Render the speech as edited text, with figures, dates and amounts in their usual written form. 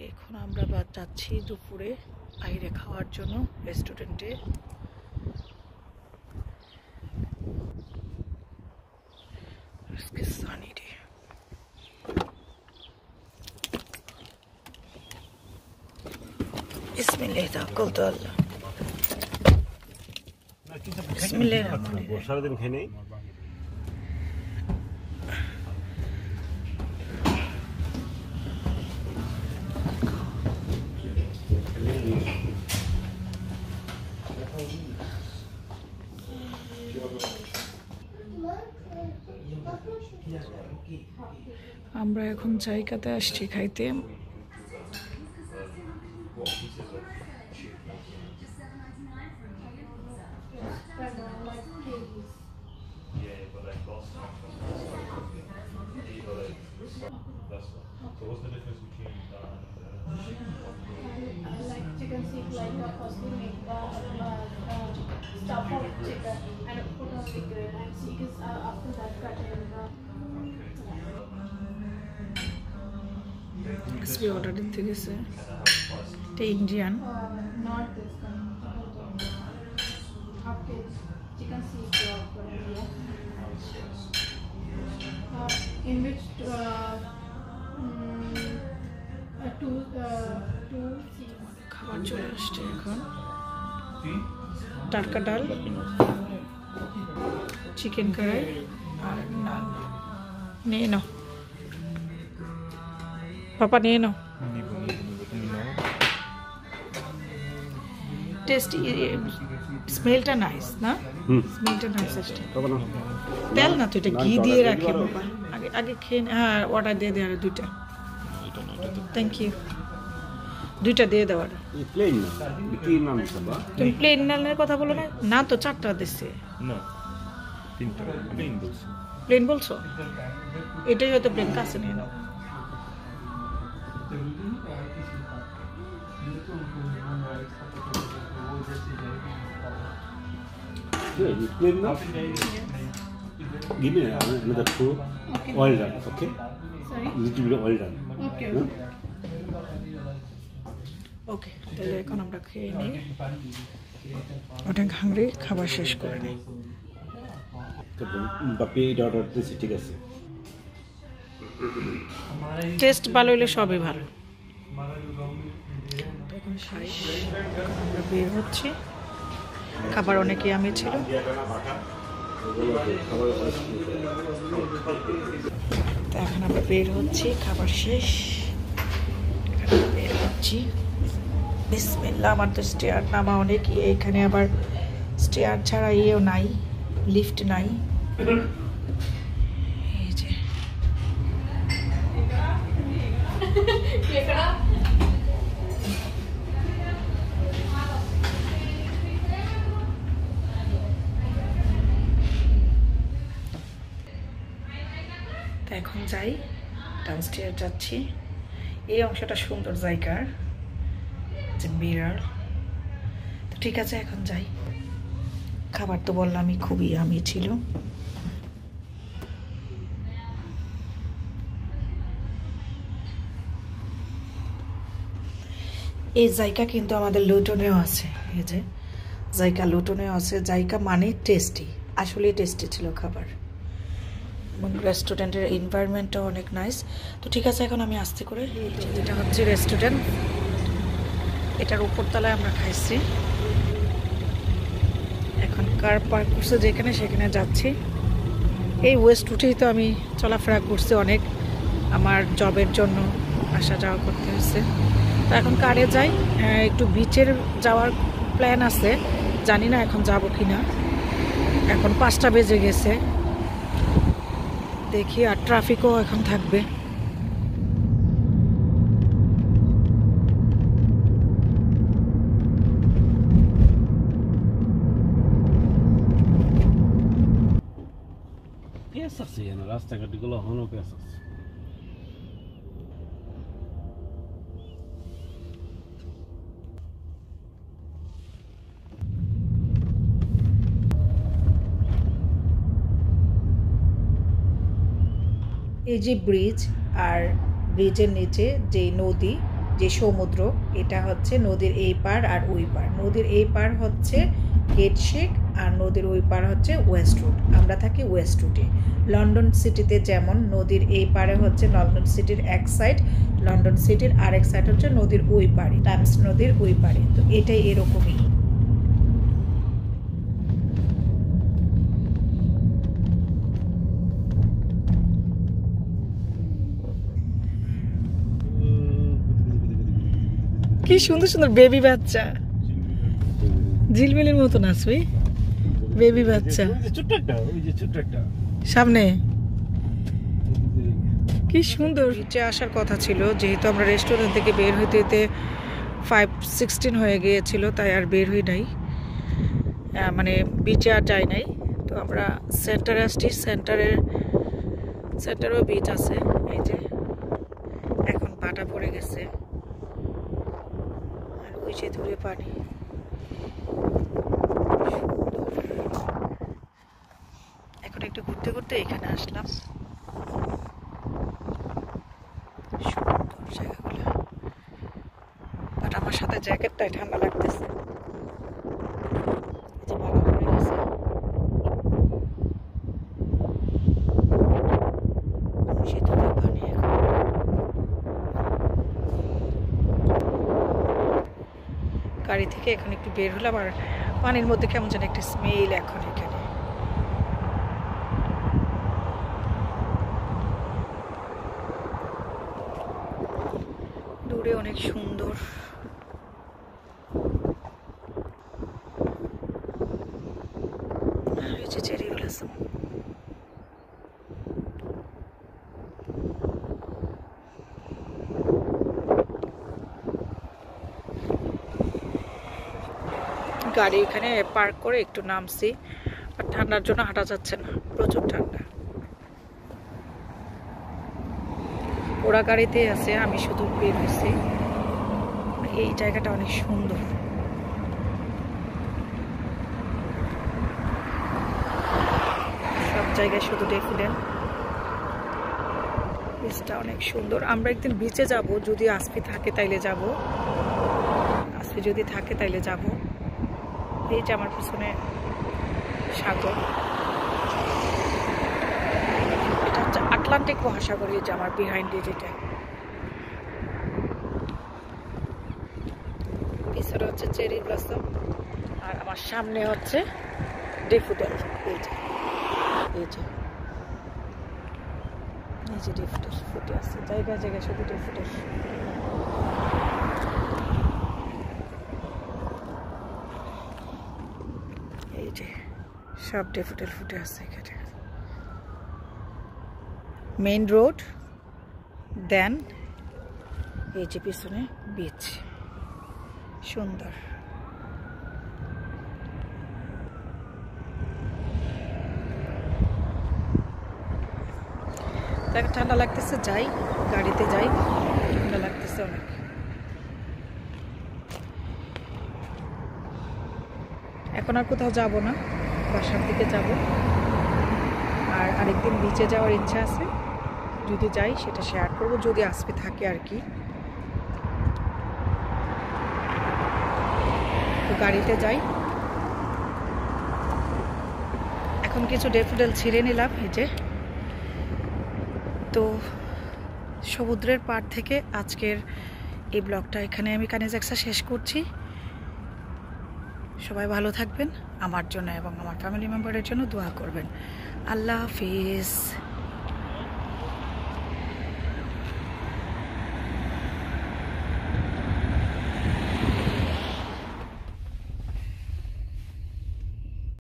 এখন আমরা যাচ্ছি দুপুরে বাইরে খাওয়ার জন্য রেস্টুরেন্টে। Sunny day. বিসমিল্লাহ তাওয়াক্কালতু আল্লাহ। বিসমিল্লাহ সারাদিন খেয়ে নেই। আমরা এখন জায়গাতে আসছি খাইতে। Chicken seek like a firstly make stuff of chicken and put on the grill and seek is after that cut in আজকে অর্ডার দিতে গেছে, এটা Indian. not this kind after chicken seek in which two seeds. খাবার চলে আসছে এখন। টাটকা ডাল, চিকেন কড়াই আর নান। নিয়ে নাও পাপা, নিয়ে নাও। টেস্টি, স্মেলটা নাইস না? স্মেলটা নাইস আসছে। তেল না তো, এটা ঘি দিয়ে রাখি বাবা। আগে আগে খেয়ে হ্যাঁ, অর্ডার দিয়ে দেওয়ার দুইটা। Thank you. দুইটা দিয়ে দেওয়ার। তুমি প্লেন নানের কথা বলো না? না তো, চারটা দিচ্ছে। প্লেন বলছো? এটাই হয়তো প্লেন। কাছে নিয়ে নাও। Give me another two. Okay. Oil done, okay? Sorry? Little bit of oil done. Okay. Huh? ওকে, তাহলে এখন আমরা খেয়ে নিই। অনেক হাংরি, খাবার শেষ করে নিই। বাপি এটা অর্ডার দিয়েছি, ঠিক আছে। টেস্ট ভালো হলে সবই ভালো। এখন আমরা বের হচ্ছি। খাবার অনেকই আমি ছিল। তো এখন আমরা বের হচ্ছি, খাবার শেষ। বের হচ্ছি। বিসমিল্লাহ। আমার তো স্টেয়ার নামা অনেক, এখানে আবার স্টেয়ার ছাড়া ইয়েও নাই, লিফট নাই। এই যে এখন যাই, ডাউনস্টেয়ার যাচ্ছি। এই অংশটা সুন্দর জায়গার, যে মিরর। তো ঠিক আছে, এখন যাই। খাবার তো বললামই খুবই আমি ছিল। এই জায়গা কিন্তু আমাদের লুটনেও আছে। এই যে জায়গা লুটনেও আছে। জায়গা মানে টেস্টি, আসলে টেস্টি ছিল খাবার। এবং রেস্টুরেন্টের এনভায়রনমেন্টটাও অনেক নাইস। তো ঠিক আছে, এখন আমি আস্তে করে, যেটা হচ্ছে রেস্টুরেন্ট, এটার উপরতলায় আমরা খাইছি। এখন কার পার্ক করছে যেখানে, সেখানে যাচ্ছি। এই ওয়েস্ট উঠেই তো আমি চলাফেরা করছি অনেক, আমার জবের জন্য আসা যাওয়া করতে হয়েছে। তো এখন কারে যাই, একটু বিচের যাওয়ার প্ল্যান আছে, জানি না এখন যাব কি না। এখন 5টা বেজে গেছে, দেখি। আর ট্রাফিকও এখন থাকবে। পেঁয়াজ আছে না, রাস্তাঘাটগুলো এখনো পেঁয়াজ আছে। এই যে ব্রিজ, আর ব্রিজের নিচে যে নদী, যে সমুদ্র, এটা হচ্ছে নদীর এই পার আর ওই পার। নদীর এই পার হচ্ছে গেটশেক আর নদীর ওই পার হচ্ছে ওয়েস্ট রুট। আমরা থাকি ওয়েস্ট রুটে। লন্ডন সিটিতে যেমন নদীর এই পারে হচ্ছে লন্ডন সিটির এক সাইড, লন্ডন সিটির আরেক সাইড হচ্ছে নদীর ওই পারে, টাইমস নদীর ওই পারে। তো এটাই এরকমই। কি সুন্দর সুন্দর বেবি বাচ্চা, ঝিলমিলের মতো নাচবে বেবি বাচ্চা সামনে। কি সুন্দর। বিচে আসার কথা ছিল, যেহেতু আমরা রেস্টুরেন্ট থেকে বের হইতে হইতে 5:16 হয়ে গিয়েছিল, তাই আর বের হই নাই, মানে বিচে আর যাই নাই। তো আমরা সেন্টারে আসছি, সেন্টারেও বিচ আছে। এই যে এখন পাটা পড়ে গেছে, আর ওই যে দূরে পানি। এখন একটু ঘুরতে ঘুরতে এখানে আসলাম। সুন্দর জায়গাগুলো, বাট আমার সাথে জ্যাকেটটাই ঠান্ডা লাগতেছে। এই যে বাবা পড়ে গেছে, সে দূরে পানি। এখন গাড়ি থেকে এখন একটু বের হলাম, আর পানির মধ্যে কেমন যেন একটা স্মেল এখন এখানে। দূরে অনেক সুন্দর। আর এই যে চেরি ব্লসম। গাড়ি এখানে পার্ক করে একটু নামছি, আর ঠান্ডার জন্য হাঁটা যাচ্ছে না, প্রচুর ঠান্ডা। ওরা গাড়িতে আছে, আমি শুধু বের হয়েছি। এই জায়গাটা অনেক সুন্দর। সব জায়গায় শুধু ডেফোডেল। বিচটা অনেক সুন্দর। আমরা একদিন বিচে যাব, যদি আসপি থাকে তাইলে যাব, আসপি যদি থাকে তাইলে যাব। এই যে আমার পিছনে সাগর, এটা হচ্ছে আটলান্টিক মহাসাগর। এই যে আমার বিহাইন্ডে যেটা, পিছনে হচ্ছে চেরি ব্লসম, আর আমার সামনে হচ্ছে ডেফোডেল। এই যে এই যে এই যে ডেফোডেল ফুটে আছে জায়গায় জায়গায়, শুধু ডেফোডেল। এই যে সব ডেফোডেল ফুটে আছে এখানে। মেইন রোড, দেন এই যে পিছনে বিচ। সুন্দর। তাকে ঠান্ডা লাগতেছে, যাই গাড়িতে যাই, ঠান্ডা লাগতেছে অনেক। এখন আর কোথাও যাব না, বাসার দিকে যাব। আর আরেকদিন বিচে যাওয়ার ইচ্ছা আছে, যদি যাই সেটা শেয়ার করব, যদি আসবে থাকে আর কি। তো গাড়িতে যাই। এখন কিছু ডেফোডেল ছিঁড়ে নিলাম, এই যে। তো সমুদ্রের পাড় থেকে আজকের এই ব্লগটা এখানে আমি কানিজাক্সা শেষ করছি। সবাই ভালো থাকবেন, আমার জন্য এবং আমার ফ্যামিলি মেম্বারের জন্য দোয়া করবেন। আল্লাহ হাফিজ।